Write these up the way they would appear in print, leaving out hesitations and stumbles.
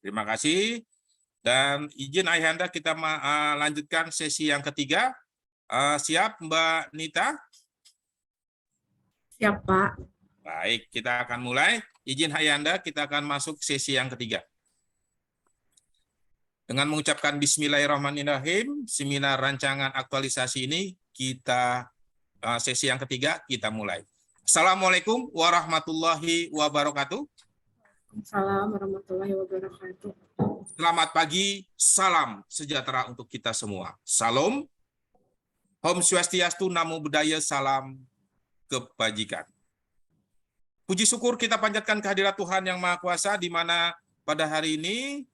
Terima kasih. Dan izin Ayahanda kita lanjutkan sesi yang ketiga. Siap Mbak Nita? Siap, Pak. Baik, kita akan mulai. Izin Ayahanda, kita akan masuk sesi yang ketiga. Dengan mengucapkan Bismillahirrahmanirrahim, seminar rancangan aktualisasi ini kita sesi yang ketiga kita mulai. Assalamualaikum warahmatullahi wabarakatuh. Assalamualaikum warahmatullahi wabarakatuh. Selamat pagi, salam sejahtera untuk kita semua. Salam, Om Swastiastu, Namo Buddhaya, salam kebajikan. Puji syukur kita panjatkan kehadirat Tuhan Yang Maha Kuasa, di mana pada hari ini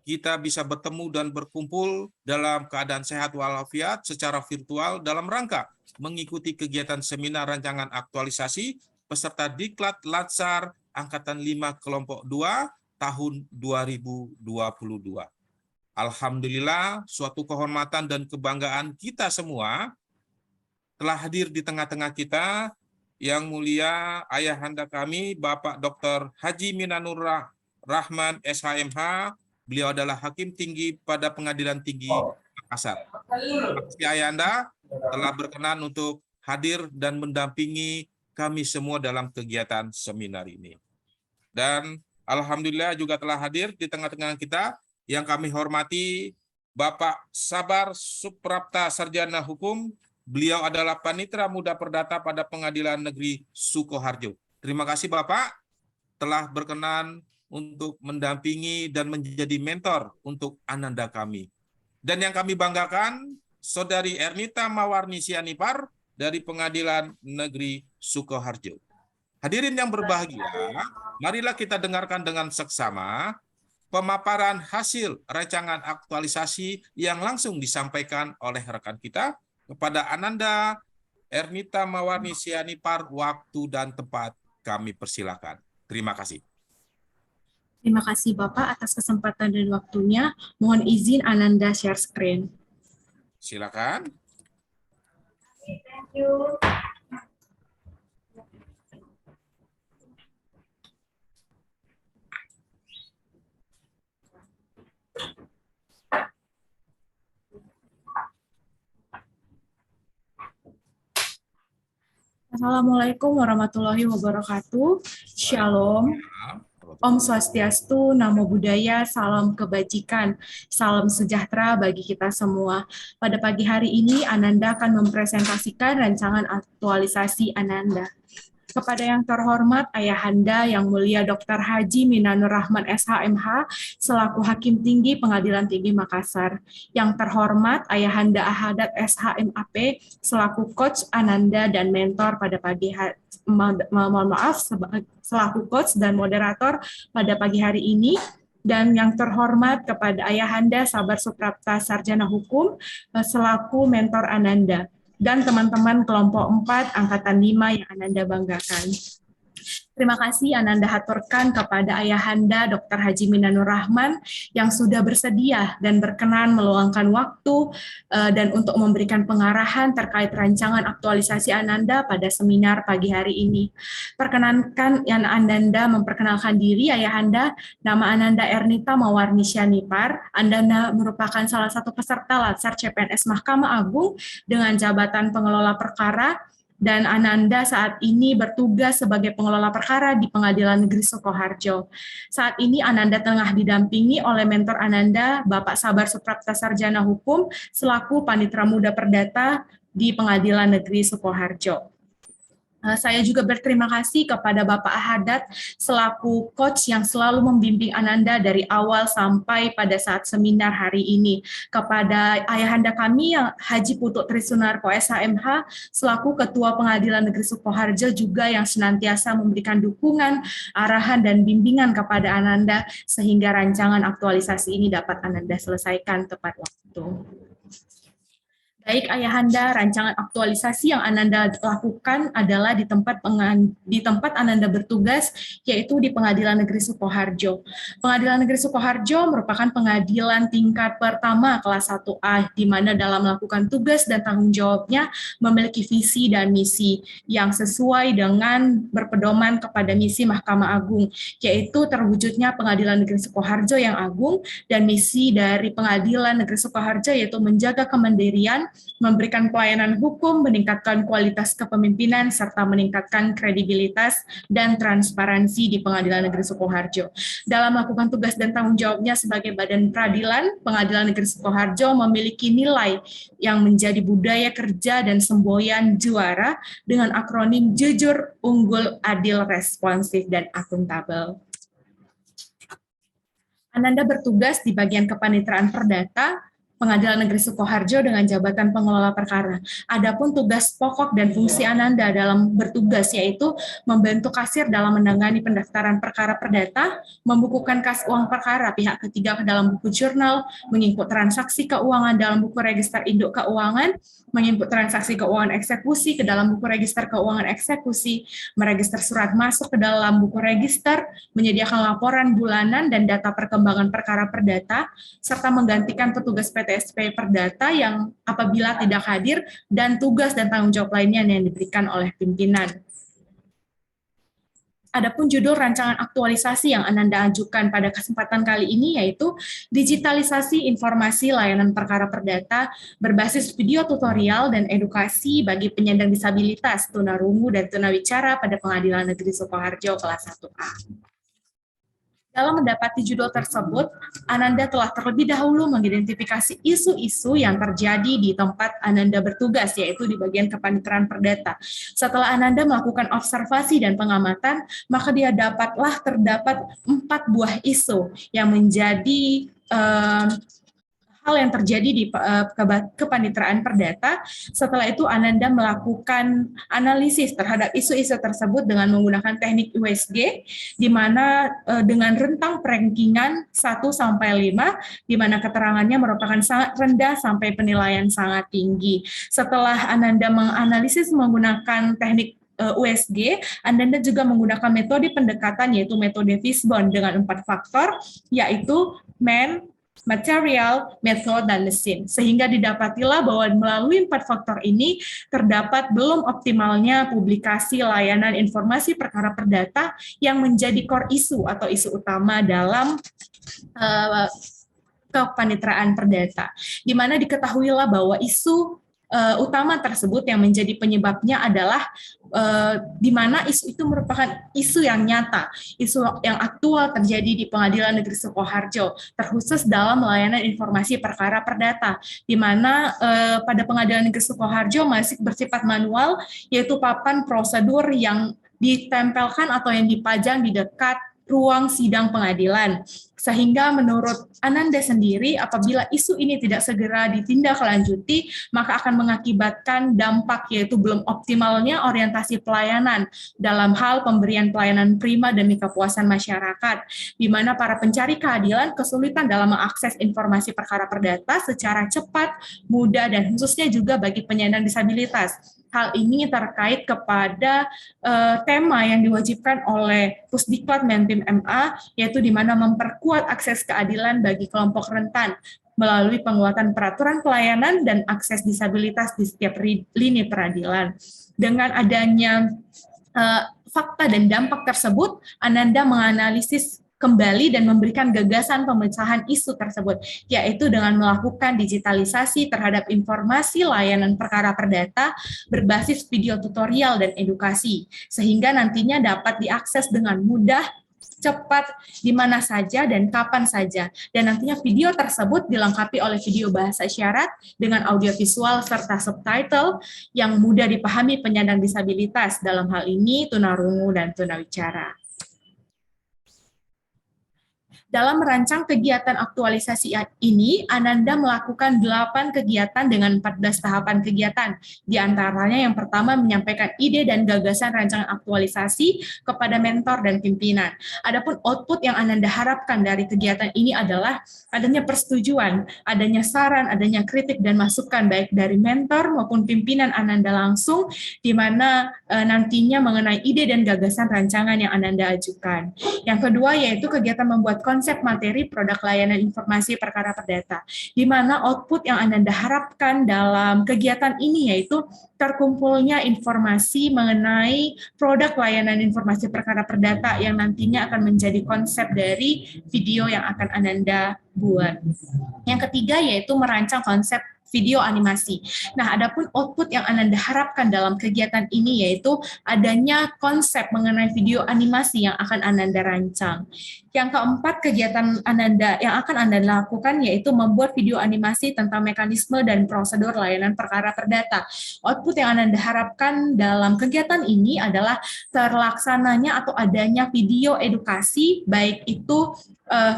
kita bisa bertemu dan berkumpul dalam keadaan sehat walafiat secara virtual dalam rangka mengikuti kegiatan seminar rancangan aktualisasi peserta Diklat Latsar Angkatan 5 Kelompok 2 tahun 2022. Alhamdulillah, suatu kehormatan dan kebanggaan kita semua telah hadir di tengah-tengah kita Yang mulia Ayahanda kami, Bapak Dr. Haji Minanur Rahman, SHMH. Beliau adalah Hakim Tinggi pada Pengadilan Tinggi Makassar. Terima kasih Ayahanda telah berkenan untuk hadir dan mendampingi kami semua dalam kegiatan seminar ini. Dan alhamdulillah juga telah hadir di tengah-tengah kita yang kami hormati Bapak Sabar Suprapta, Sarjana Hukum. Beliau adalah Panitera Muda Perdata pada Pengadilan Negeri Sukoharjo. Terima kasih Bapak telah berkenan untuk mendampingi dan menjadi mentor untuk ananda kami. Dan yang kami banggakan, Saudari Ernita Mawarni Sianipar dari Pengadilan Negeri Sukoharjo. Hadirin yang berbahagia, marilah kita dengarkan dengan seksama pemaparan hasil rancangan aktualisasi yang langsung disampaikan oleh rekan kita kepada Ananda Ernita Mawarni Sianipar. Waktu dan tempat kami persilakan. Terima kasih. Terima kasih Bapak atas kesempatan dan waktunya. Mohon izin Ananda share screen. Silakan. Thank you. Assalamualaikum warahmatullahi wabarakatuh. Shalom. Om Swastiastu, Namo Buddhaya, salam kebajikan, salam sejahtera bagi kita semua. Pada pagi hari ini, Ananda akan mempresentasikan rancangan aktualisasi Ananda. Kepada yang terhormat Ayahanda Yang Mulia Dr. Haji Minanur Rahman SHMH selaku Hakim Tinggi Pengadilan Tinggi Makassar. Yang terhormat Ayahanda Ahadat SHMAP selaku Coach Ananda dan mentor pada pagi hari, selaku coach dan moderator pada pagi hari ini. Dan yang terhormat kepada Ayahanda Sabar Suprapta Sarjana Hukum selaku mentor Ananda. Dan teman-teman kelompok 4 angkatan 5 yang Ananda banggakan. Terima kasih Ananda haturkan kepada Ayahanda Dr. Haji Minanur Rahman yang sudah bersedia dan berkenan meluangkan waktu dan untuk memberikan pengarahan terkait rancangan aktualisasi Ananda pada seminar pagi hari ini. Perkenankan yang Ananda memperkenalkan diri. Ayahanda, nama Ananda Ernita Mawarni Sianipar. Ananda merupakan salah satu peserta Latsar CPNS Mahkamah Agung dengan jabatan pengelola perkara, dan Ananda saat ini bertugas sebagai pengelola perkara di Pengadilan Negeri Sukoharjo. Saat ini Ananda tengah didampingi oleh mentor Ananda, Bapak Sabar Suprapta Sarjana Hukum, selaku Panitera Muda Perdata di Pengadilan Negeri Sukoharjo. Saya juga berterima kasih kepada Bapak Ahadat selaku coach yang selalu membimbing Ananda dari awal sampai pada saat seminar hari ini. Kepada Ayahanda kami yang Haji Putu Trisunarko SHMH selaku Ketua Pengadilan Negeri Sukoharjo juga yang senantiasa memberikan dukungan, arahan, dan bimbingan kepada Ananda sehingga rancangan aktualisasi ini dapat Ananda selesaikan tepat waktu. Baik Ayahanda, rancangan aktualisasi yang Ananda lakukan adalah di tempat Ananda bertugas, yaitu di Pengadilan Negeri Sukoharjo. Pengadilan Negeri Sukoharjo merupakan pengadilan tingkat pertama kelas 1A, di mana dalam melakukan tugas dan tanggung jawabnya memiliki visi dan misi yang sesuai dengan berpedoman kepada misi Mahkamah Agung, yaitu terwujudnya Pengadilan Negeri Sukoharjo yang agung, dan misi dari Pengadilan Negeri Sukoharjo yaitu menjaga kemandirian, memberikan pelayanan hukum, meningkatkan kualitas kepemimpinan, serta meningkatkan kredibilitas dan transparansi di Pengadilan Negeri Sukoharjo. Dalam melakukan tugas dan tanggung jawabnya sebagai badan peradilan, Pengadilan Negeri Sukoharjo memiliki nilai yang menjadi budaya kerja dan semboyan juara dengan akronim jujur, unggul, adil, responsif, dan akuntabel. Ananda bertugas di bagian kepanitraan perdata Pengadilan Negeri Sukoharjo dengan jabatan pengelola perkara. Adapun tugas pokok dan fungsi Ananda dalam bertugas yaitu membantu kasir dalam menangani pendaftaran perkara perdata, membukukan kas uang perkara pihak ketiga ke dalam buku jurnal, menginput transaksi keuangan dalam buku register induk keuangan, menginput transaksi keuangan eksekusi ke dalam buku register keuangan eksekusi, meregister surat masuk ke dalam buku register, menyediakan laporan bulanan dan data perkembangan perkara perdata, serta menggantikan petugas PTSP Perdata yang apabila tidak hadir, dan tugas dan tanggung jawab lainnya yang diberikan oleh pimpinan. Adapun judul rancangan aktualisasi yang Ananda ajukan pada kesempatan kali ini yaitu digitalisasi informasi layanan perkara perdata berbasis video tutorial dan edukasi bagi penyandang disabilitas, tunarungu, dan tunawicara pada Pengadilan Negeri Sukoharjo kelas 1A. Dalam mendapati judul tersebut, Ananda telah terlebih dahulu mengidentifikasi isu-isu yang terjadi di tempat Ananda bertugas, yaitu di bagian kepanitraan perdata. Setelah Ananda melakukan observasi dan pengamatan, maka dia terdapat 4 buah isu yang menjadi hal yang terjadi di kepanitraan perdata. Setelah itu Ananda melakukan analisis terhadap isu-isu tersebut dengan menggunakan teknik USG, di mana dengan rentang perankingan 1 sampai 5, di mana keterangannya merupakan sangat rendah sampai penilaian sangat tinggi. Setelah Ananda menganalisis menggunakan teknik USG, Ananda juga menggunakan metode pendekatan yaitu metode Fishbone dengan 4 faktor, yaitu man, material, method, dan mesin. Sehingga didapatilah bahwa melalui 4 faktor ini terdapat belum optimalnya publikasi layanan informasi perkara perdata yang menjadi core isu atau isu utama dalam kepanitraan perdata. Di mana diketahuilah bahwa isu utama tersebut yang menjadi penyebabnya adalah di mana isu itu merupakan isu yang nyata, isu yang aktual terjadi di Pengadilan Negeri Sukoharjo, terkhusus dalam layanan informasi perkara perdata, di mana pada Pengadilan Negeri Sukoharjo masih bersifat manual, yaitu papan prosedur yang ditempelkan atau yang dipajang di dekat ruang sidang pengadilan. Sehingga menurut Ananda sendiri, apabila isu ini tidak segera ditindaklanjuti, maka akan mengakibatkan dampak yaitu belum optimalnya orientasi pelayanan dalam hal pemberian pelayanan prima demi kepuasan masyarakat, di mana para pencari keadilan kesulitan dalam mengakses informasi perkara perdata secara cepat, mudah, dan khususnya juga bagi penyandang disabilitas. Hal ini terkait kepada tema yang diwajibkan oleh Pusdiklat Mentim MA, yaitu di mana memperkuat akses keadilan bagi kelompok rentan melalui penguatan peraturan pelayanan dan akses disabilitas di setiap lini peradilan. Dengan adanya fakta dan dampak tersebut, Ananda menganalisis kembali dan memberikan gagasan pemecahan isu tersebut, yaitu dengan melakukan digitalisasi terhadap informasi layanan perkara perdata berbasis video tutorial dan edukasi, sehingga nantinya dapat diakses dengan mudah, cepat, di mana saja dan kapan saja. Dan nantinya video tersebut dilengkapi oleh video bahasa isyarat dengan audio visual serta subtitle yang mudah dipahami penyandang disabilitas, dalam hal ini tunarungu dan tunawicara. Dalam merancang kegiatan aktualisasi ini, Ananda melakukan 8 kegiatan dengan 14 tahapan kegiatan. Di antaranya yang pertama menyampaikan ide dan gagasan rancangan aktualisasi kepada mentor dan pimpinan. Adapun output yang Ananda harapkan dari kegiatan ini adalah adanya persetujuan, adanya saran, adanya kritik dan masukan baik dari mentor maupun pimpinan Ananda langsung, di mana nantinya mengenai ide dan gagasan rancangan yang Ananda ajukan. Yang kedua yaitu kegiatan membuat konsep materi produk layanan informasi perkara perdata, di mana output yang Anda harapkan dalam kegiatan ini yaitu terkumpulnya informasi mengenai produk layanan informasi perkara perdata yang nantinya akan menjadi konsep dari video yang akan Anda buat. Yang ketiga yaitu merancang konsep video animasi. Nah, adapun output yang Ananda harapkan dalam kegiatan ini yaitu adanya konsep mengenai video animasi yang akan Ananda rancang. Yang keempat, kegiatan Ananda yang akan Anda lakukan yaitu membuat video animasi tentang mekanisme dan prosedur layanan perkara perdata. Output yang Ananda harapkan dalam kegiatan ini adalah terlaksananya atau adanya video edukasi, baik itu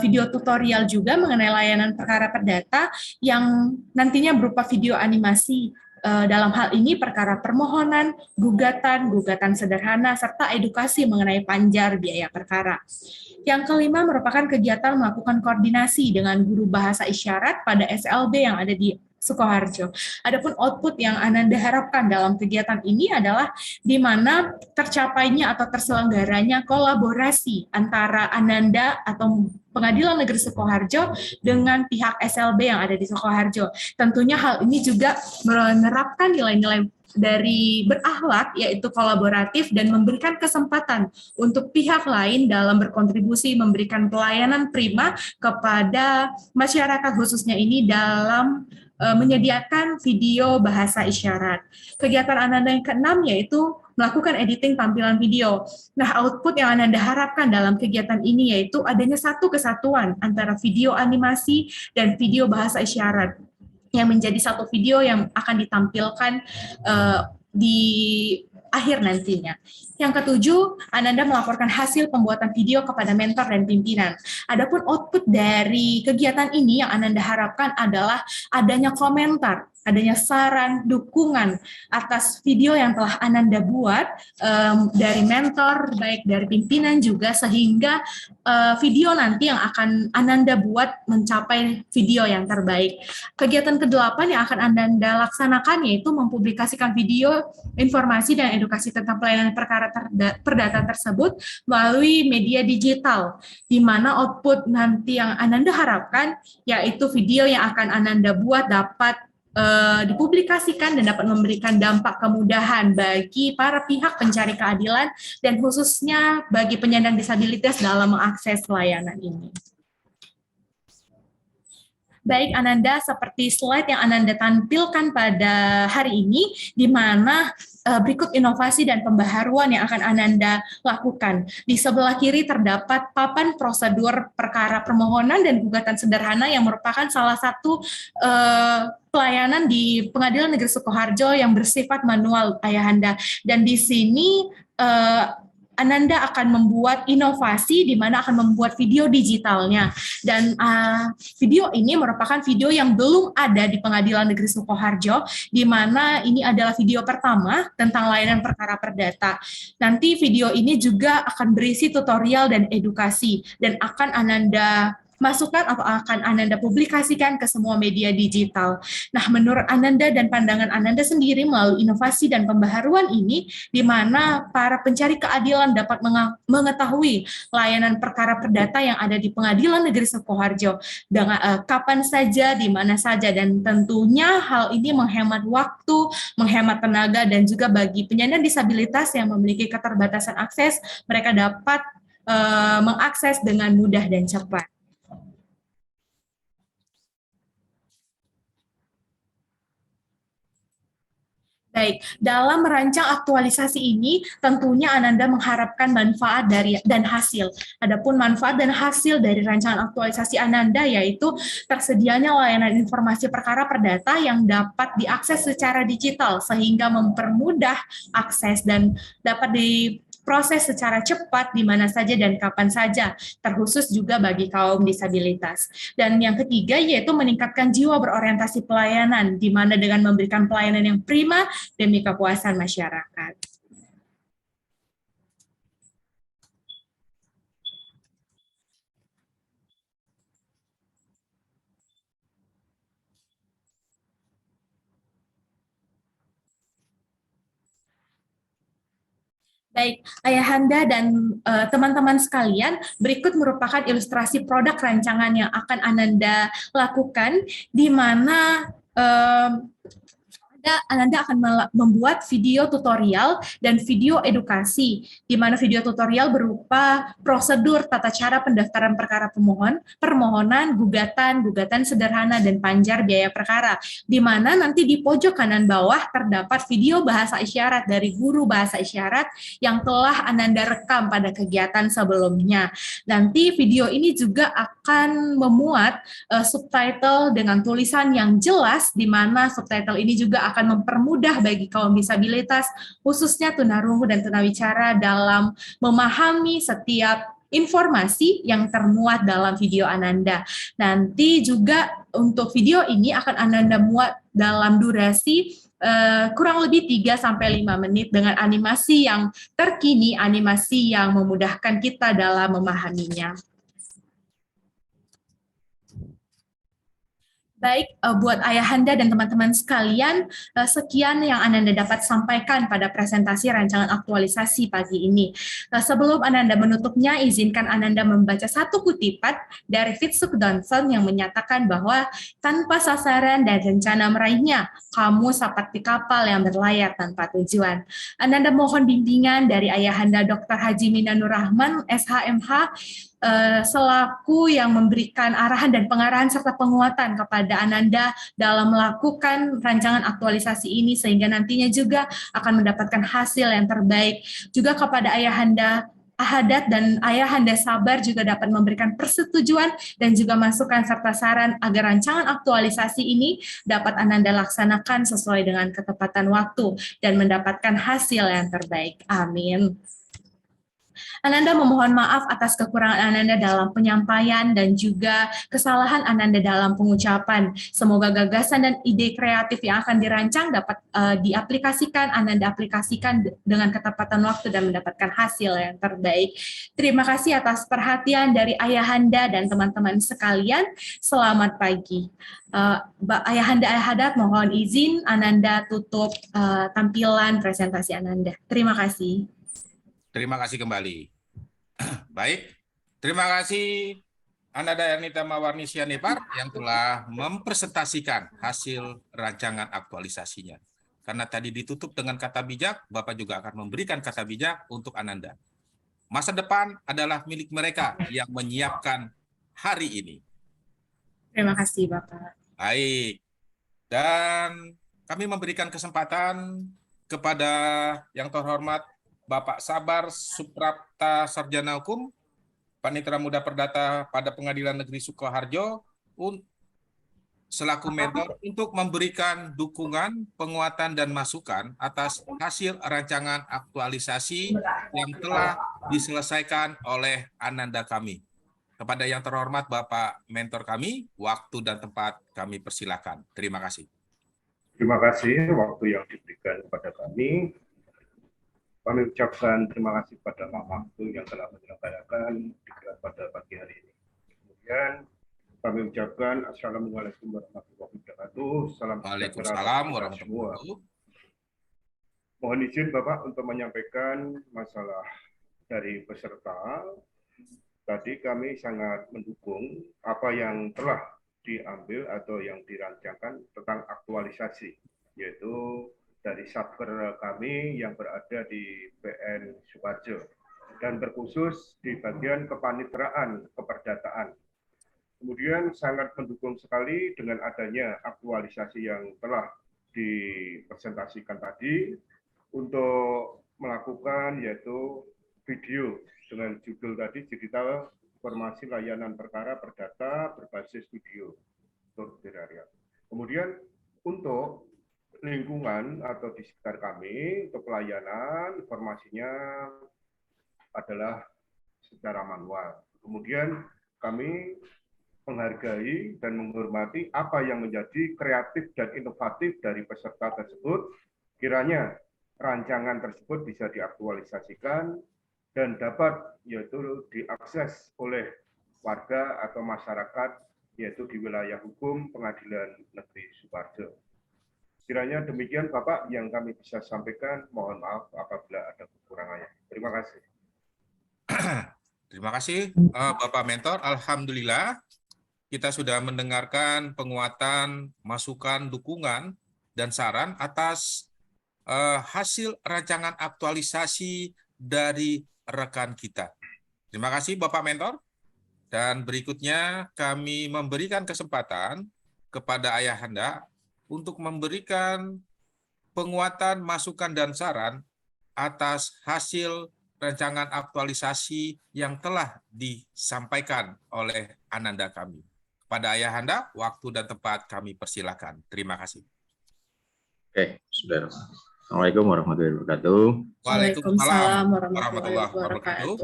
video tutorial juga mengenai layanan perkara perdata yang nantinya berupa video animasi. Dalam hal ini perkara permohonan, gugatan sederhana, serta edukasi mengenai panjar biaya perkara. Yang kelima merupakan kegiatan melakukan koordinasi dengan guru bahasa isyarat pada SLB yang ada di Sukoharjo. Adapun output yang Ananda harapkan dalam kegiatan ini adalah di mana tercapainya atau terselenggaranya kolaborasi antara Ananda atau Pengadilan Negeri Sukoharjo dengan pihak SLB yang ada di Sukoharjo. Tentunya hal ini juga menerapkan nilai-nilai dari berakhlak, yaitu kolaboratif dan memberikan kesempatan untuk pihak lain dalam berkontribusi memberikan pelayanan prima kepada masyarakat khususnya ini dalam menyediakan video bahasa isyarat. Kegiatan Ananda yang keenam yaitu melakukan editing tampilan video. Nah, output yang Ananda harapkan dalam kegiatan ini yaitu adanya satu kesatuan antara video animasi dan video bahasa isyarat yang menjadi satu video yang akan ditampilkan di akhir nantinya. Yang ketujuh, Ananda melaporkan hasil pembuatan video kepada mentor dan pimpinan. Adapun output dari kegiatan ini yang Ananda harapkan adalah adanya komentar, adanya saran, dukungan atas video yang telah Ananda buat dari mentor, baik dari pimpinan juga, sehingga video nanti yang akan Ananda buat mencapai video yang terbaik. Kegiatan ke-8 yang akan Ananda laksanakan yaitu mempublikasikan video, informasi, dan edukasi tentang pelayanan perkara perdata tersebut melalui media digital, di mana output nanti yang Ananda harapkan yaitu video yang akan Ananda buat dapat dipublikasikan dan dapat memberikan dampak kemudahan bagi para pihak pencari keadilan dan khususnya bagi penyandang disabilitas dalam mengakses layanan ini. Baik Ananda, seperti slide yang Ananda tampilkan pada hari ini, di mana berikut inovasi dan pembaharuan yang akan Ananda lakukan. Di sebelah kiri terdapat papan prosedur perkara permohonan dan gugatan sederhana yang merupakan salah satu pelayanan di Pengadilan Negeri Sukoharjo yang bersifat manual ayahanda. Dan di sini Ananda akan membuat inovasi di mana akan membuat video digitalnya. Dan video ini merupakan video yang belum ada di Pengadilan Negeri Sukoharjo, di mana ini adalah video pertama tentang layanan perkara perdata. Nanti video ini juga akan berisi tutorial dan edukasi, dan akan Ananda masukkan atau akan Ananda publikasikan ke semua media digital. Nah, menurut Ananda dan pandangan Ananda sendiri melalui inovasi dan pembaharuan ini, di mana para pencari keadilan dapat mengetahui layanan perkara perdata yang ada di Pengadilan Negeri Sukoharjo dengan kapan saja, di mana saja, dan tentunya hal ini menghemat waktu, menghemat tenaga, dan juga bagi penyandang disabilitas yang memiliki keterbatasan akses, mereka dapat mengakses dengan mudah dan cepat. Baik, dalam merancang aktualisasi ini tentunya Ananda mengharapkan manfaat dari dan hasil. Adapun manfaat dan hasil dari rancangan aktualisasi Ananda yaitu tersedianya layanan informasi perkara perdata yang dapat diakses secara digital sehingga mempermudah akses dan dapat diproses secara cepat di mana saja dan kapan saja, terkhusus juga bagi kaum disabilitas. Dan yang ketiga yaitu meningkatkan jiwa berorientasi pelayanan, di mana dengan memberikan pelayanan yang prima demi kepuasan masyarakat. Baik, Ayahanda dan teman-teman sekalian, berikut merupakan ilustrasi produk rancangan yang akan Ananda lakukan, di mana Ananda akan membuat video tutorial dan video edukasi, di mana video tutorial berupa prosedur tata cara pendaftaran perkara permohonan, gugatan sederhana, dan panjar biaya perkara, di mana nanti di pojok kanan bawah terdapat video bahasa isyarat dari guru bahasa isyarat yang telah Ananda rekam pada kegiatan sebelumnya. Nanti video ini juga akan memuat subtitle dengan tulisan yang jelas, di mana subtitle ini juga akan mempermudah bagi kaum disabilitas, khususnya tunarungu dan tunawicara, dalam memahami setiap informasi yang termuat dalam video Ananda. Nanti juga untuk video ini akan Ananda muat dalam durasi kurang lebih 3-5 menit dengan animasi yang terkini, animasi yang memudahkan kita dalam memahaminya. Baik, buat Ayahanda dan teman-teman sekalian, sekian yang Ananda dapat sampaikan pada presentasi rancangan aktualisasi pagi ini. Sebelum Ananda menutupnya, izinkan Ananda membaca satu kutipan dari Fitzhugh Johnson yang menyatakan bahwa tanpa sasaran dan rencana meraihnya, kamu seperti kapal yang berlayar tanpa tujuan. Ananda mohon bimbingan dari Ayahanda Dr. Haji Minanur Rahman, SHMH, selaku yang memberikan arahan dan pengarahan serta penguatan kepada Ananda dalam melakukan rancangan aktualisasi ini, sehingga nantinya juga akan mendapatkan hasil yang terbaik. Juga kepada Ayahanda Ahadat dan Ayahanda Sabar juga dapat memberikan persetujuan dan juga masukan serta saran agar rancangan aktualisasi ini dapat Ananda laksanakan sesuai dengan ketepatan waktu dan mendapatkan hasil yang terbaik. Amin. Ananda memohon maaf atas kekurangan Ananda dalam penyampaian dan juga kesalahan Ananda dalam pengucapan. Semoga gagasan dan ide kreatif yang akan dirancang dapat diaplikasikan, Ananda aplikasikan dengan ketepatan waktu dan mendapatkan hasil yang terbaik. Terima kasih atas perhatian dari Ayahanda dan teman-teman sekalian. Selamat pagi. Ayahanda Ahadat, mohon izin Ananda tutup tampilan presentasi Ananda. Terima kasih. Terima kasih kembali. Baik, terima kasih Ananda Ernita Mawarni Sianipar yang telah mempresentasikan hasil rancangan aktualisasinya. Karena tadi ditutup dengan kata bijak, Bapak juga akan memberikan kata bijak untuk Ananda. Masa depan adalah milik mereka yang menyiapkan hari ini. Terima kasih, Bapak. Baik, dan kami memberikan kesempatan kepada yang terhormat Bapak Sabar Suprapta Sarjana Hukum, Panitera Muda Perdata pada Pengadilan Negeri Sukoharjo, selaku mentor untuk memberikan dukungan, penguatan, dan masukan atas hasil rancangan aktualisasi yang telah diselesaikan oleh Ananda kami. Kepada yang terhormat Bapak Mentor kami, waktu dan tempat kami persilakan. Terima kasih. Terima kasih waktu yang diberikan kepada kami. Kami ucapkan terima kasih pada Pak Waktu yang telah menyelenggarakan pada pagi hari ini. Kemudian kami ucapkan Assalamualaikum warahmatullahi wabarakatuh. Salam Waalaikumsalam warahmatullahi wabarakatuh. Mohon izin Bapak untuk menyampaikan masalah dari peserta. Tadi kami sangat mendukung apa yang telah diambil atau yang dirancangkan tentang aktualisasi, yaitu dari Satker kami yang berada di PN Sukoharjo dan berkhusus di bagian kepaniteraan keperdataan. Kemudian sangat mendukung sekali dengan adanya aktualisasi yang telah dipresentasikan tadi untuk melakukan yaitu video dengan judul tadi digital informasi layanan perkara perdata berbasis video. Kemudian untuk lingkungan atau di sekitar kami untuk pelayanan informasinya adalah secara manual. Kemudian kami menghargai dan menghormati apa yang menjadi kreatif dan inovatif dari peserta tersebut. Kiranya rancangan tersebut bisa diaktualisasikan dan dapat yaitu diakses oleh warga atau masyarakat yaitu di wilayah hukum Pengadilan Negeri Sukoharjo. Kiranya demikian Bapak yang kami bisa sampaikan. Mohon maaf apabila ada kekurangannya. Terima kasih. Terima kasih Bapak Mentor. Alhamdulillah kita sudah mendengarkan penguatan, masukan, dukungan, dan saran atas hasil rancangan aktualisasi dari rekan kita. Terima kasih Bapak Mentor. Dan berikutnya kami memberikan kesempatan kepada Ayahanda untuk memberikan penguatan, masukan, dan saran atas hasil rancangan aktualisasi yang telah disampaikan oleh Ananda kami. Pada Ayahanda, waktu dan tempat kami persilakan. Terima kasih. Oke, saudara. Assalamualaikum warahmatullahi wabarakatuh. Waalaikumsalam warahmatullahi wabarakatuh.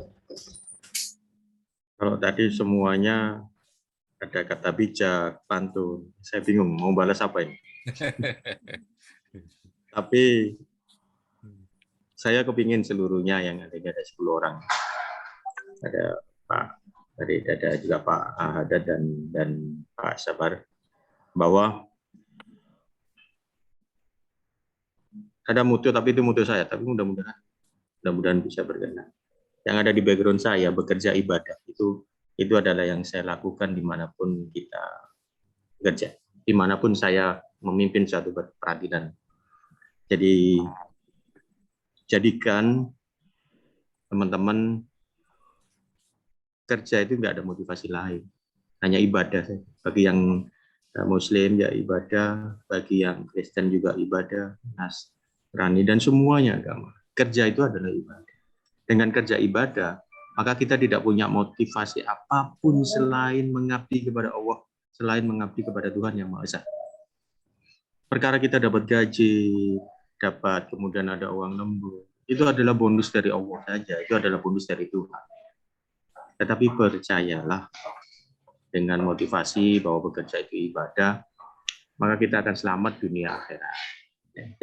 Kalau tadi semuanya ada kata bijak, pantun, saya bingung mau balas apa ini. Tapi saya kepingin seluruhnya yang ada 10 orang. Ada Pak, tadi ada juga Pak Ahada dan Pak Sabar, bahwa ada mutu, tapi itu mutu saya, tapi mudah-mudahan bisa berkenan. Yang ada di background saya bekerja ibadah itu adalah yang saya lakukan dimanapun kita bekerja, dimanapun saya memimpin suatu peradilan. Jadi jadikan teman-teman kerja itu nggak ada motivasi lain, hanya ibadah. Bagi yang Muslim ya ibadah, bagi yang Kristen juga ibadah, Nasrani dan semuanya agama. Kerja itu adalah ibadah. Dengan kerja ibadah, maka kita tidak punya motivasi apapun selain mengabdi kepada Allah, selain mengabdi kepada Tuhan Yang Maha Esa. Perkara kita dapat gaji, dapat kemudian ada uang lembur, itu adalah bonus dari Allah saja, itu adalah bonus dari Tuhan. Tetapi percayalah, dengan motivasi bahwa bekerja itu ibadah, maka kita akan selamat dunia akhirat.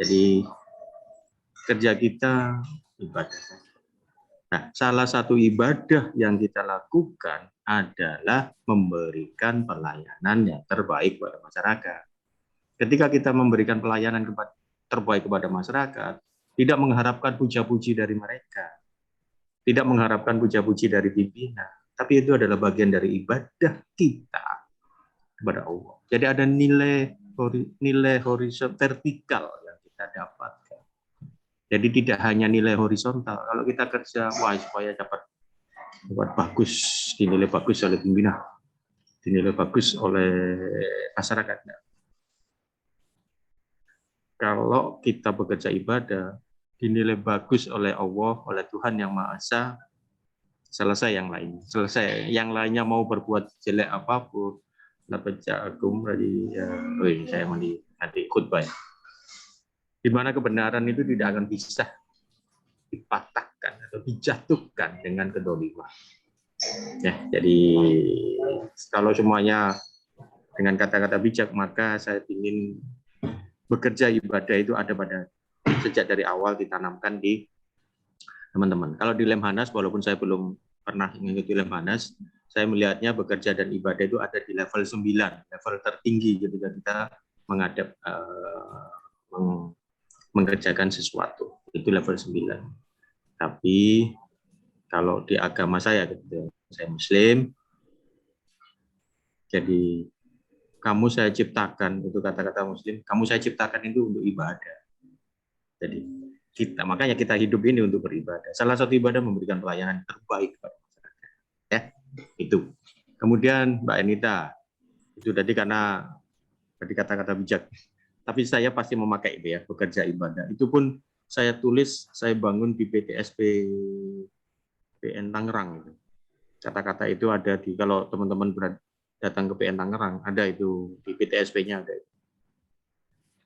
Jadi kerja kita ibadah. Nah, salah satu ibadah yang kita lakukan adalah memberikan pelayanan yang terbaik kepada masyarakat. Ketika kita memberikan pelayanan terbaik kepada masyarakat, tidak mengharapkan puja-puji dari mereka, tidak mengharapkan puja-puji dari pimpinan, tapi itu adalah bagian dari ibadah kita kepada Allah. Jadi ada nilai horizontal vertikal yang kita dapatkan. Jadi tidak hanya nilai horizontal. Kalau kita kerja, supaya dapat bagus, dinilai bagus oleh pimpinan, dinilai bagus oleh masyarakat. Kalau kita bekerja ibadah, dinilai bagus oleh Allah, oleh Tuhan Yang Maha Esa, selesai yang lain. Selesai. Yang lainnya mau berbuat jelek apapun, Agung tadi, saya nanti khutbah. Di mana kebenaran itu tidak akan bisa dipatahkan atau dijatuhkan dengan kedoliman. Ya, jadi kalau semuanya dengan kata-kata bijak, maka saya ingin bekerja ibadah itu ada pada sejak dari awal ditanamkan di teman-teman. Kalau di Lemhanas, walaupun saya belum pernah mengikuti Lemhanas, saya melihatnya bekerja dan ibadah itu ada di level 9, level tertinggi ketika kita menghadap mengerjakan sesuatu, itu level 9. Tapi kalau di agama saya, saya Muslim, jadi kamu saya ciptakan, itu kata-kata Muslim, kamu saya ciptakan itu untuk ibadah. Jadi makanya kita hidup ini untuk beribadah. Salah satu ibadah memberikan pelayanan terbaik kepada masyarakat. Ya, itu. Kemudian Mbak Enita, itu tadi karena tadi kata-kata bijak. Tapi saya pasti memakai itu ya, bekerja ibadah. Itu pun saya tulis, saya bangun di PTSP PN Tangerang. Kata-kata itu ada di, kalau teman-teman datang ke PN Tangerang, ada itu di PTSP-nya ada.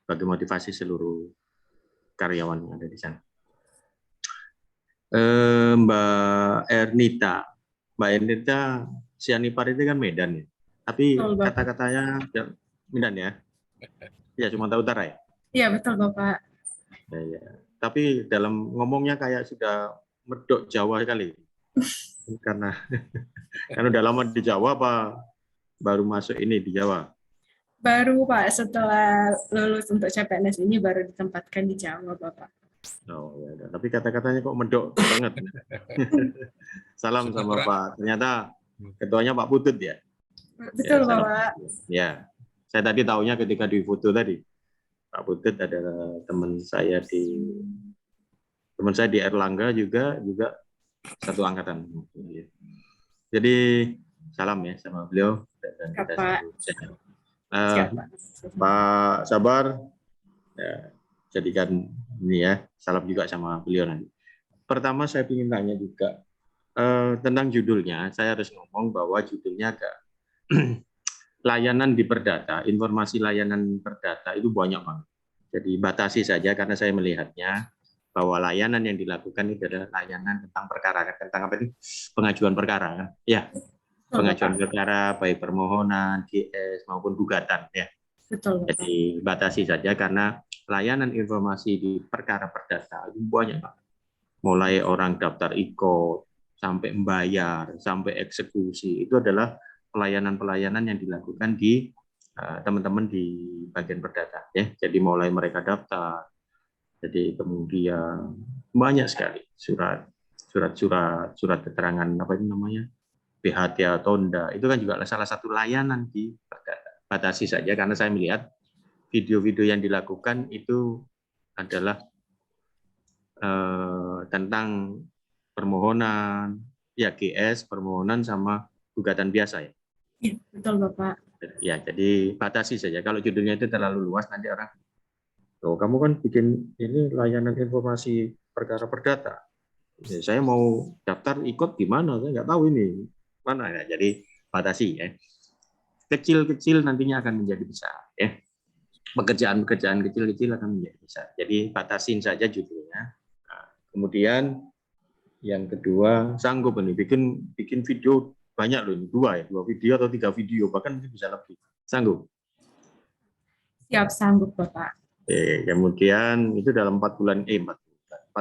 Bagi motivasi seluruh karyawan yang ada di sana. Mbak Ernita. Mbak Ernita, Sianipar itu kan Medan ya. Tapi Betul, Bapak. kata-katanya Medan ya. Ya, Sumatera Utara ya. Iya, betul, Bapak. Ya. Tapi dalam ngomongnya kayak sudah medok Jawa sekali. Karena udah lama di Jawa apa baru masuk ini di Jawa? Baru, Pak, setelah lulus untuk CPNS ini baru ditempatkan di Jawa, Bapak. Oh ya, udah. Tapi kata-katanya kok medok banget. Salam Sudah sama pernah. Pak. Ternyata ketuanya Pak Putut ya. Betul, Salam. Bapak. Ya, saya tadi taunya ketika di foto tadi Pak Putut adalah teman saya di Erlangga juga satu angkatan. Jadi salam ya sama beliau dan kita Bapak. selalu sehat. Siapa? Pak Sabar, ya, jadikan ini ya, salam juga sama beliau nanti. Pertama saya ingin tanya juga tentang judulnya. Saya harus ngomong bahwa judulnya agak layanan di Perdata, informasi layanan Perdata itu banyak banget. Jadi batasi saja karena saya melihatnya bahwa layanan yang dilakukan itu adalah layanan tentang perkara, tentang apa ini? Pengajuan perkara. Ya, pengajuan perkara baik permohonan, GS maupun gugatan ya. Betul, Bapak. Jadi batasi saja karena layanan informasi di perkara perdata itu banyak Pak. Mulai orang daftar IKO sampai membayar, sampai eksekusi itu adalah pelayanan-pelayanan yang dilakukan di teman-teman di bagian perdata ya. Jadi mulai mereka daftar, jadi kemudian banyak sekali surat keterangan apa itu namanya PHT atau enggak, itu kan juga salah satu layanan di perdata. Batasi saja karena saya melihat video-video yang dilakukan itu adalah tentang permohonan, ya GS, permohonan sama gugatan biasa ya. Iya, betul, Bapak. Ya, jadi batasi saja. Kalau judulnya itu terlalu luas nanti orang, loh kamu kan bikin ini layanan informasi perkara perdata. Ya, saya mau daftar ikut gimana? Saya nggak tahu ini mana ya. Jadi batasi ya. Kecil-kecil nantinya akan menjadi besar ya. Pekerjaan-pekerjaan kecil-kecil akan menjadi besar. Jadi batasin saja judulnya. Nah, kemudian yang kedua sanggup ini bikin video banyak loh, 2 video atau 3 video bahkan bisa lebih. Sanggup? Siap, sanggup, Bapak. Kemudian itu dalam 4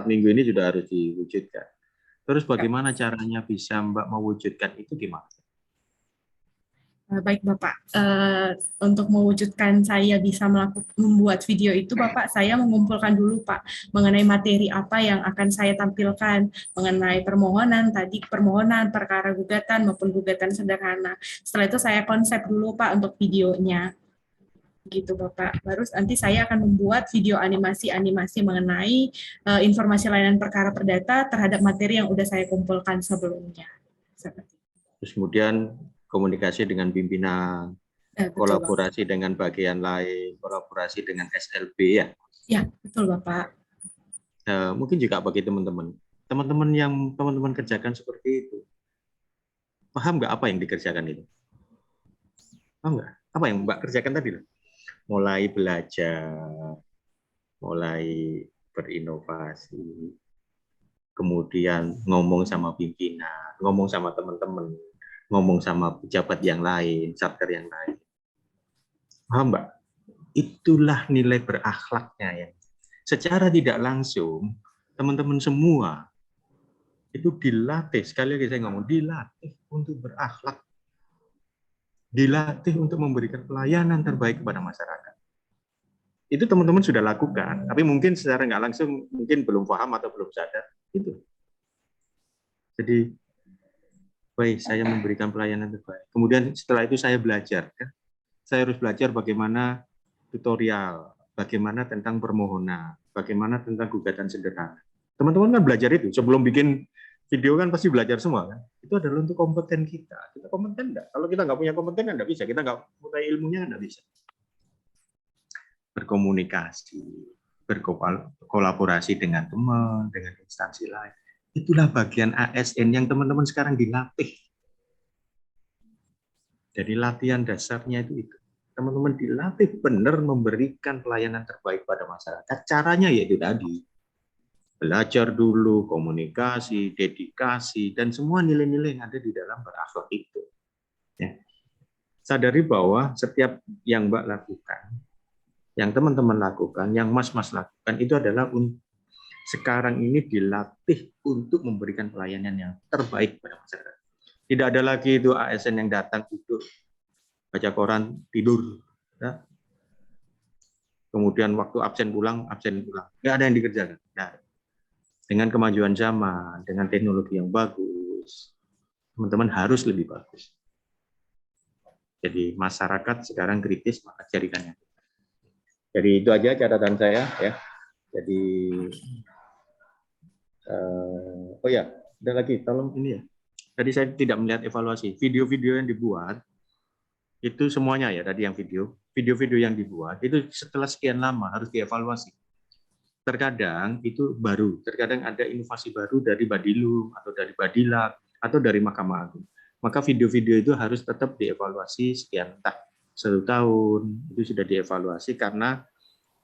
minggu ini sudah harus diwujudkan. Terus bagaimana caranya bisa Mbak mewujudkan itu gimana? Baik, Bapak. Untuk mewujudkan saya bisa membuat video itu, Bapak, saya mengumpulkan dulu, Pak, mengenai materi apa yang akan saya tampilkan, mengenai permohonan, perkara gugatan, maupun gugatan sederhana. Setelah itu saya konsep dulu, Pak, untuk videonya. Gitu, Bapak. Baru nanti saya akan membuat video animasi mengenai informasi layanan perkara perdata terhadap materi yang sudah saya kumpulkan sebelumnya. Terus kemudian komunikasi dengan pimpinan, kolaborasi dengan bagian lain, kolaborasi dengan SLB ya. Ya, betul Bapak. Mungkin juga bagi teman-teman yang teman-teman kerjakan seperti itu, paham nggak apa yang dikerjakan itu? Paham nggak? Apa yang Mbak kerjakan tadi? Mulai belajar, mulai berinovasi, kemudian ngomong sama pimpinan, ngomong sama teman-teman, ngomong sama pejabat yang lain, satker yang lain. Paham Mbak? Itulah nilai berakhlaknya ya. Secara tidak langsung, teman-teman semua itu dilatih, sekali lagi saya ngomong, dilatih untuk berakhlak. Dilatih untuk memberikan pelayanan terbaik kepada masyarakat. Itu teman-teman sudah lakukan, tapi mungkin secara nggak langsung mungkin belum paham atau belum sadar. Itu. Jadi, baik, saya memberikan pelayanan terbaik. Kemudian setelah itu saya belajar. Kan? Saya harus belajar bagaimana tutorial, bagaimana tentang permohonan, bagaimana tentang gugatan sederhana. Teman-teman kan belajar itu. Sebelum bikin video kan pasti belajar semua. Kan? Itu adalah untuk kompeten kita. Kita kompeten enggak? Kalau kita nggak punya kompeten, enggak bisa. Kita nggak punya ilmunya, enggak bisa. Berkomunikasi, berkolaborasi dengan teman, dengan instansi lain. Itulah bagian ASN yang teman-teman sekarang dilatih. Jadi latihan dasarnya itu. Teman-teman dilatih benar memberikan pelayanan terbaik pada masyarakat. Caranya yaitu tadi. Belajar dulu, komunikasi, dedikasi, dan semua nilai-nilai yang ada di dalam berakhlak itu. Ya. Sadari bahwa setiap yang Mbak lakukan, yang teman-teman lakukan, yang Mas-Mas lakukan, itu adalah sekarang ini dilatih untuk memberikan pelayanan yang terbaik pada masyarakat. Tidak ada lagi itu ASN yang datang duduk, baca koran, tidur. Ya. Kemudian waktu absen pulang. Nggak ada yang dikerjakan. Nah, dengan kemajuan zaman, dengan teknologi yang bagus, teman-teman harus lebih bagus. Jadi masyarakat sekarang kritis, maka carikannya. Jadi itu aja catatan saya ya. Jadi oh ya, ada lagi, tolong ini ya. Tadi saya tidak melihat evaluasi. Video-video yang dibuat itu semuanya ya, tadi yang video-video yang dibuat itu setelah sekian lama harus dievaluasi. Terkadang itu baru, terkadang ada inovasi baru dari Badilum atau dari Badilak atau dari Mahkamah Agung. Maka video-video itu harus tetap dievaluasi sekian, entah 1 tahun itu sudah dievaluasi karena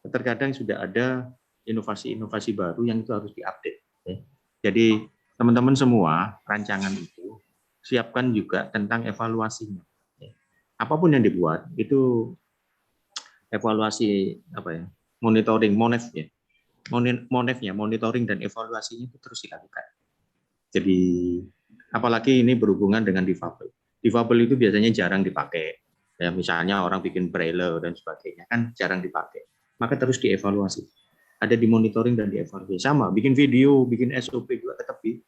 terkadang sudah ada inovasi-inovasi baru yang itu harus diupdate. Jadi teman-teman semua rancangan itu siapkan juga tentang evaluasinya. Apapun yang dibuat itu evaluasi monitoring, monitoring dan evaluasinya itu terus dilakukan. Jadi apalagi ini berhubungan dengan difabel. Difabel itu biasanya jarang dipakai. Ya, misalnya orang bikin braille dan sebagainya kan jarang dipakai. Maka terus dievaluasi. Ada di monitoring dan dievaluasi. Sama, bikin video, bikin SOP juga tetap di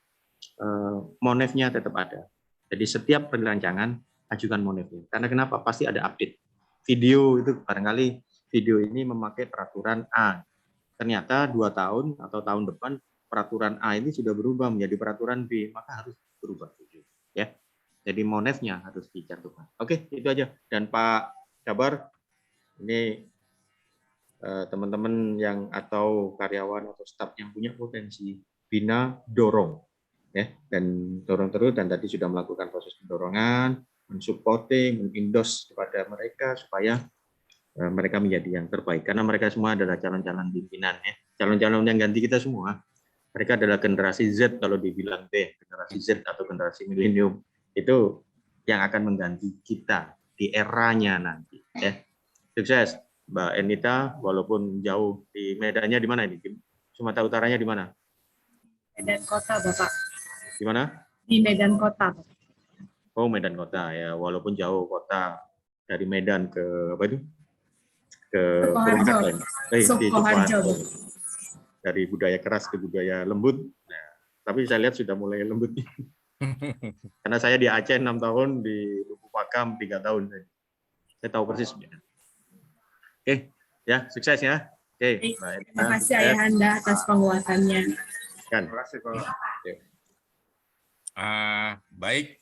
monefnya tetap ada. Jadi setiap perancangan ajukan monefnya. Karena kenapa? Pasti ada update. Video itu barangkali video ini memakai peraturan A. Ternyata 2 tahun atau tahun depan peraturan A ini sudah berubah menjadi peraturan B, maka harus berubah video. Ya. Jadi monefnya harus dicantumkan. Oke, itu aja. Dan Pak Jabar, ini teman-teman yang atau karyawan atau staf yang punya potensi bina dorong, ya, dan dorong terus. Dan tadi sudah melakukan proses pendorongan, mensupporting, mengindos kepada mereka supaya mereka menjadi yang terbaik. Karena mereka semua adalah calon-calon pimpinan, ya, calon-calon yang ganti kita semua. Mereka adalah generasi Z kalau dibilang generasi Z atau generasi milenium itu yang akan mengganti kita di eranya nanti. Ya, sukses. Mbak Enita, walaupun jauh di Medannya di mana ini? Sumatera Utaranya di mana? Medan Kota, Bapak. Di mana? Di Medan Kota. Oh, Medan Kota ya, walaupun jauh kota dari Medan ke apa itu? Ke Purwakarta. Di Sukoharjo. Dari budaya keras ke budaya lembut. Nah, tapi saya lihat sudah mulai lembut. Karena saya di Aceh 6 tahun, di Lubuk Pakam 3 tahun. Saya tahu persis. Oke, ya, sukses ya. Oke, terima kasih Ayahanda atas penguatannya. Terima kasih, Pak. Baik,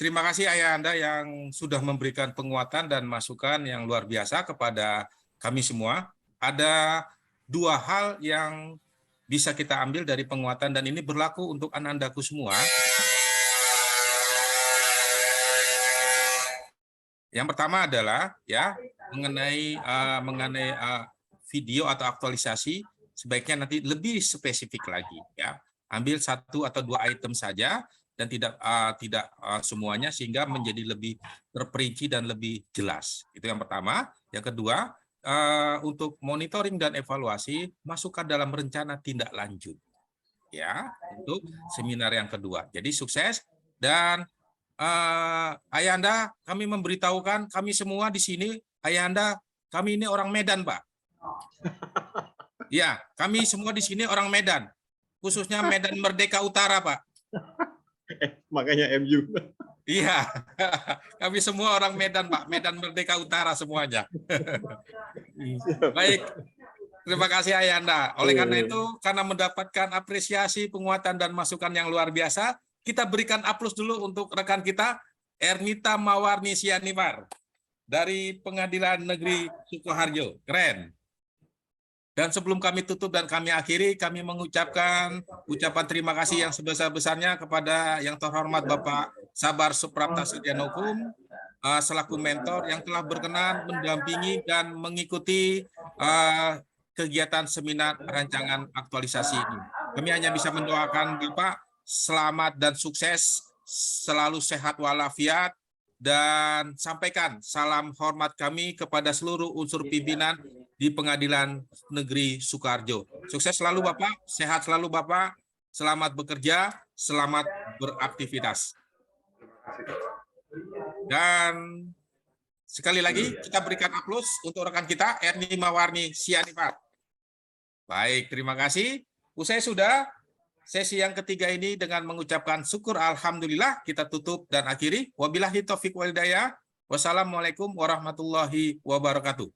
terima kasih Ayahanda yang sudah memberikan penguatan dan masukan yang luar biasa kepada kami semua. Ada 2 hal yang bisa kita ambil dari penguatan dan ini berlaku untuk anandaku semua. Yang pertama adalah ya mengenai video atau aktualisasi sebaiknya nanti lebih spesifik lagi ya. Ambil 1 atau 2 item saja dan tidak semuanya sehingga menjadi lebih terperinci dan lebih jelas. Itu yang pertama. Yang kedua, untuk monitoring dan evaluasi masukkan dalam rencana tindak lanjut. Ya, untuk seminar yang kedua. Jadi sukses dan Ayahanda, kami memberitahukan kami semua di sini, Ayahanda, kami ini orang Medan, Pak. Ya, kami semua di sini orang Medan, khususnya Medan Merdeka Utara, Pak. Makanya MU. Iya, kami semua orang Medan, Pak. Medan Merdeka Utara semuanya. Baik, terima kasih Ayahanda. Oleh karena itu, karena mendapatkan apresiasi, penguatan, dan masukan yang luar biasa, kita berikan aplaus dulu untuk rekan kita, Ernita Mawarni Sianipar, dari Pengadilan Negeri Sukoharjo. Keren. Dan sebelum kami tutup dan kami akhiri, kami mengucapkan ucapan terima kasih yang sebesar-besarnya kepada yang terhormat Bapak Sabar Suprapta Sarjana Hukum, selaku mentor yang telah berkenan mendampingi dan mengikuti kegiatan seminar rancangan aktualisasi ini. Kami hanya bisa mendoakan Bapak selamat dan sukses, selalu sehat walafiat, dan sampaikan salam hormat kami kepada seluruh unsur pimpinan di Pengadilan Negeri Sukoharjo. Sukses selalu Bapak, sehat selalu Bapak, selamat bekerja, selamat beraktivitas. Dan sekali lagi kita berikan aplaus untuk rekan kita Erni Mawarni Sianipar. Baik, terima kasih. Usai sudah sesi yang ketiga ini dengan mengucapkan syukur alhamdulillah kita tutup dan akhiri. Wabillahi taufiq wal hidayah. Wassalamualaikum warahmatullahi wabarakatuh.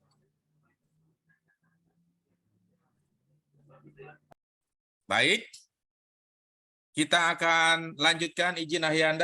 Baik. Kita akan lanjutkan izin Ahyanda.